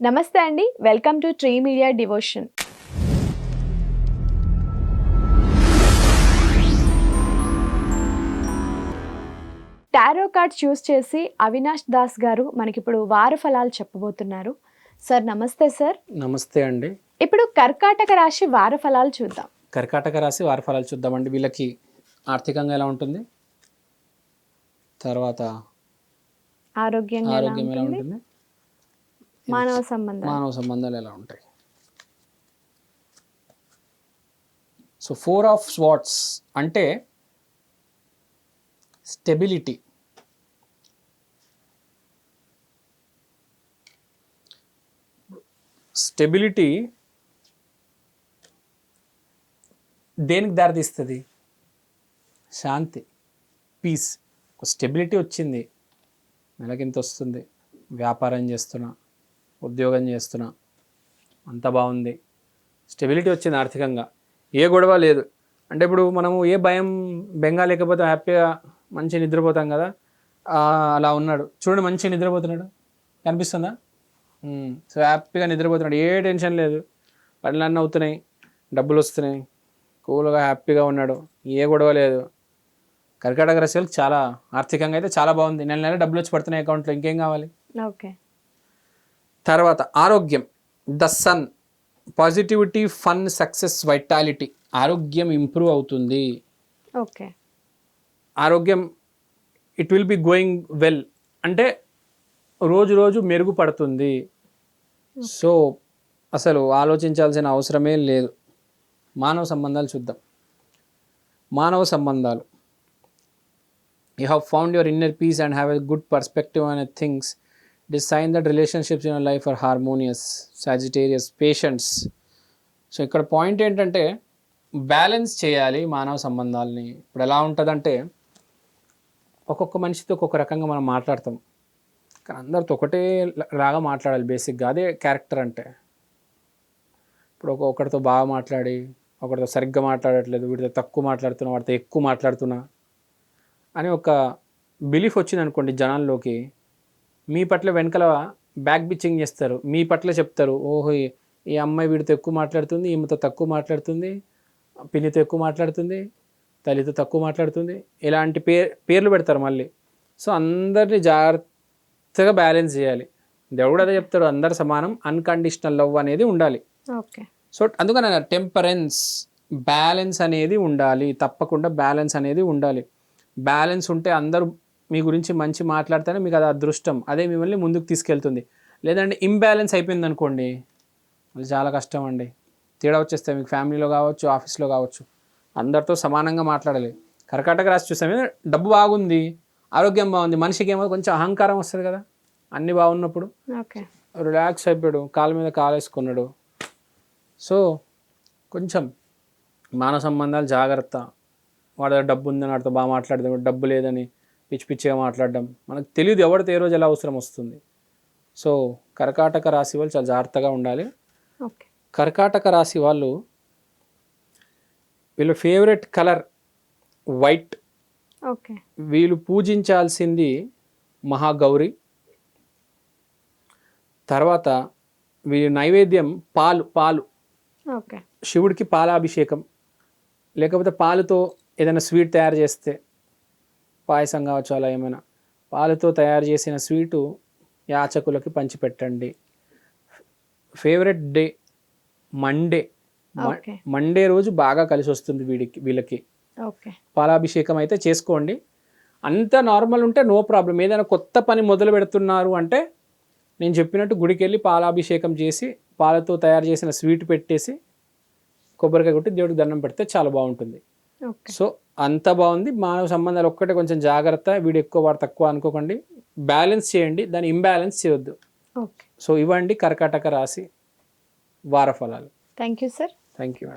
నమస్తే అండి, welcome to tree media devotion. Tarot cards use చేసి అవినాష్ దాస్ గారు మనకిప్పుడు వార ఫలాలు చెప్పబోతున్నారు. సార్ నమస్తే సార్. నమస్తే అండి. ఇప్పుడు కర్కాటక రాశి వార ఫలాలు చూద్దాం. కర్కాటక రాశి వార ఫలాలు చూద్దామండి. వీళ్ళకి ఆర్థికంగా ఎలా ఉంటుంది, తర్వాత ఆరోగ్యంగా ఎలా ఉంటుంది, మానవ సంబంధాలు ఎలా ఉంటాయి. సో 4 ఆఫ్ స్వార్డ్స్ అంటే స్టెబిలిటీ. స్టెబిలిటీ దేనికి దారితీస్తుంది? శాంతి, పీస్. ఒక స్టెబిలిటీ వచ్చింది, నెలకింత వస్తుంది, వ్యాపారం చేస్తున్నా, ఉద్యోగం చేస్తున్నా, అంత బాగుంది, స్టెబిలిటీ వచ్చింది ఆర్థికంగా, ఏ గొడవ లేదు. అంటే ఇప్పుడు మనము ఏ భయం బెంగా లేకపోతే హ్యాపీగా మంచిగా నిద్రపోతాం కదా, అలా ఉన్నాడు చూడండి, మంచిగా నిద్రపోతున్నాడు, కనిపిస్తుందా? సో హ్యాపీగా నిద్రపోతున్నాడు, ఏ టెన్షన్ లేదు, పనులన్నీ అవుతున్నాయి, డబ్బులు వస్తున్నాయి, కూల్గా హ్యాపీగా ఉన్నాడు, ఏ గొడవ లేదు. కర్కాటక రాశి వాళ్ళకి చాలా ఆర్థికంగా అయితే చాలా బాగుంది, నెల నెల డబ్బులు వచ్చి పడుతున్నాయి అకౌంట్లో, ఇంకేం కావాలి. ఓకే. తర్వాత ఆరోగ్యం, the sun, positivity, fun, success, vitality. ఆరోగ్యం ఇంప్రూవ్ అవుతుంది. ఓకే. ఆరోగ్యం it will be going well, అంటే రోజు రోజు మెరుగుపడుతుంది. సో అసలు ఆలోచించాల్సిన అవసరమే లేదు. మానవ సంబంధాలు చూద్దాం. మానవ సంబంధాలు, you have found your inner peace and have a good perspective on things. It is sign that relationships in your life are harmonious. Sagittarius, patience. So ఇక్కడ పాయింట్ ఏంటంటే బ్యాలెన్స్ చేయాలి మానవ సంబంధాలని. ఇప్పుడు ఎలా ఉంటుందంటే ఒక్కొక్క మనిషితో ఒక్కొక్క రకంగా మనం మాట్లాడతాం, కానీ అందరితో ఒకటే లాగా మాట్లాడాలి బేసిక్గా, అదే క్యారెక్టర్ అంటే. ఇప్పుడు ఒకరితో బాగా మాట్లాడి ఒకరితో సరిగ్గా మాట్లాడట్లేదు, వీటితో తక్కువ మాట్లాడుతున్నా, వాడితో ఎక్కువ మాట్లాడుతున్నా అని ఒక బిలీఫ్ వచ్చింది అనుకోండి జనాల్లోకి, మీ పట్ల వెనకాల బ్యాక్ బిచ్చింగ్ చేస్తారు, మీ పట్ల చెప్తారు, ఓహో ఈ అమ్మాయి వీడితో ఎక్కువ మాట్లాడుతుంది, ఈమెతో తక్కువ మాట్లాడుతుంది, పిన్నితో ఎక్కువ మాట్లాడుతుంది, తల్లితో తక్కువ మాట్లాడుతుంది, ఇలాంటి పేర్లు పెడతారు మళ్ళీ. సో అందరినీ జాగ్రత్తగా బ్యాలెన్స్ చేయాలి. దేవుడు అదే చెప్తారు, అందరు సమానం, అన్కండిషనల్ లవ్ అనేది ఉండాలి. ఓకే. సో అందుకని టెంపరెన్స్, బ్యాలెన్స్ అనేది ఉండాలి, తప్పకుండా బ్యాలెన్స్ అనేది ఉండాలి. బ్యాలెన్స్ ఉంటే అందరూ మీ గురించి మంచి మాట్లాడితేనే మీకు అది అదృష్టం, అదే మిమ్మల్ని ముందుకు తీసుకెళ్తుంది. లేదంటే ఇంబ్యాలెన్స్ అయిపోయింది అనుకోండి, అది చాలా కష్టం అండి. తేడా వచ్చేస్తే మీకు ఫ్యామిలీలో కావచ్చు, ఆఫీస్లో కావచ్చు, అందరితో సమానంగా మాట్లాడాలి. కర్కాటక రాశి చూస్తే డబ్బు బాగుంది, ఆరోగ్యం బాగుంది, మనిషికి ఏమో కొంచెం అహంకారం వస్తుంది కదా, అన్నీ బాగున్నప్పుడు. రిలాక్స్ అయిపోయాడు, కాళ్ళ మీద కాలేసుకున్నాడు. సో కొంచెం మానవ సంబంధాలు జాగ్రత్త. వాడి దగ్గర డబ్బు ఉందని వాడితో బాగా మాట్లాడదాం, డబ్బు లేదని పిచ్చి పిచ్చిగా మాట్లాడడం, మనకు తెలియదు ఎవరితో ఏ రోజు ఎలా అవసరం వస్తుంది. సో కర్కాటక రాశి వాళ్ళు చాలా జాగ్రత్తగా ఉండాలి. కర్కాటక రాశి వాళ్ళు వీళ్ళ ఫేవరెట్ కలర్ వైట్. వీళ్ళు పూజించాల్సింది మహాగౌరి. తర్వాత వీళ్ళ నైవేద్యం పాలు. శివుడికి పాలాభిషేకం, లేకపోతే పాలుతో ఏదైనా స్వీట్ తయారు చేస్తే, పాయసం కావచ్చు, అలా ఏమైనా పాలతో తయారు చేసిన స్వీటు యాచకులకి పంచిపెట్టండి. ఫేవరెట్ డే మండే రోజు బాగా కలిసి వస్తుంది వీళ్ళకి. పాలాభిషేకం అయితే చేసుకోండి. అంత నార్మల్ ఉంటే నో ప్రాబ్లం. ఏదైనా కొత్త పని మొదలు పెడుతున్నారు అంటే నేను చెప్పినట్టు గుడికి వెళ్ళి పాలాభిషేకం చేసి పాలతో తయారు చేసిన స్వీట్ పెట్టేసి కొబ్బరికాయ కొట్టి దేవుడికి దండం పెడితే చాలా బాగుంటుంది. సో అంత బాగుంది. మానవ సంబంధాలు ఒక్కటే కొంచెం జాగ్రత్త, వీడు ఎక్కువ వాడు తక్కువ అనుకోకండి, బ్యాలెన్స్ చేయండి, దాన్ని ఇంబ్యాలెన్స్ చేయొద్దు. సో ఇవ్వండి కర్కాటక రాశి వార ఫలాలు. Thank you sir. Thank you madam.